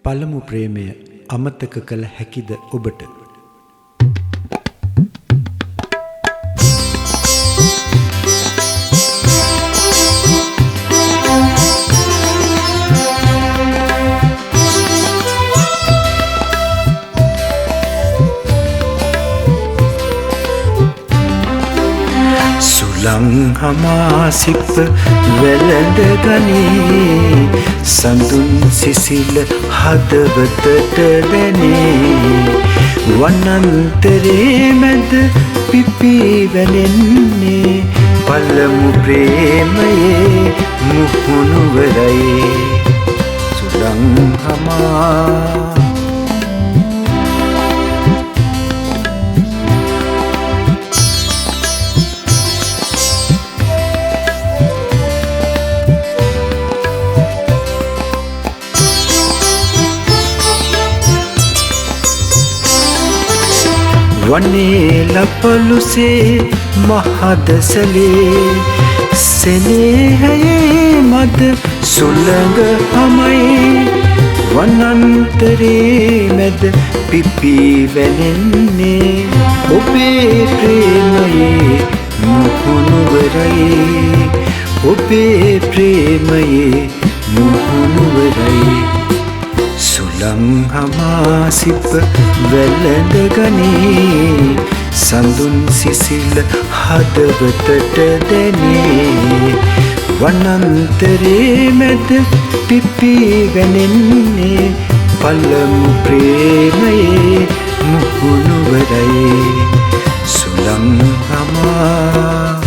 පළමු ප්‍රේමය අමතක කළ හැකිද ඔබට? සුලං හමාසිප වැළඳ ගනී සඳුන් සිසිල හදවතට දැනේ වනන්තරේ මැද පිපි වැනෙන්නේ පළමු ප්‍රේමයේ මුහුණුවරයි සුලං හමා වනේ ලපලුසේ මහදසලේ සෙනෙහයේ මද සුළඟ හමයි වනන්තරේ මැද පිපි වැනෙන්නේ ඔබේ ප්‍රේමයේ මුහුණුවරයි ඔබේ ප්‍රේමයේ මුහුණුවරයි සුලං හමාසිප වැළඳ ගනී සඳුන් සිසිල හදවතට දැනේ වනන්තරේ මැද පිපි වැනෙන්නේ පළමු ප්‍රේමයේ මුහුණුවරයි සුලං හමා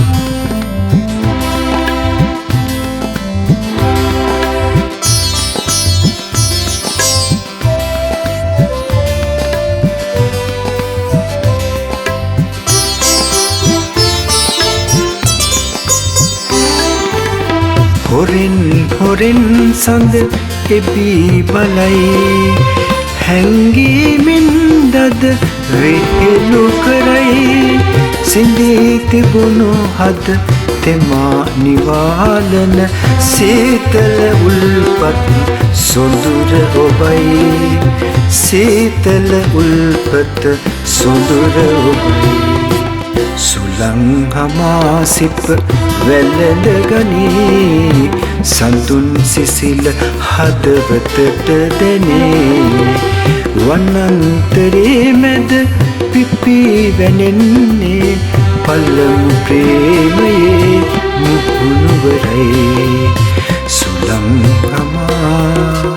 හොරෙන් හොරෙන් සඳ එබී බලයි හැංගීමෙන් දද වෙහෙලු කරයි සිඳී තිබුණු හද තෙමා නිවාලන සීතල උල්පත් සොඳුර ඔබයි සීතල උල්පත සොඳුර ඔබයි සුලං හමාසිප වැළඳ ගනී සඳුන් සිසිල හදවතට දැනේ වනන්තරේ මැද පිපි වැනෙන්නේ පළමු ප්‍රේමයේ මුහුණුවරයි සුලං හමා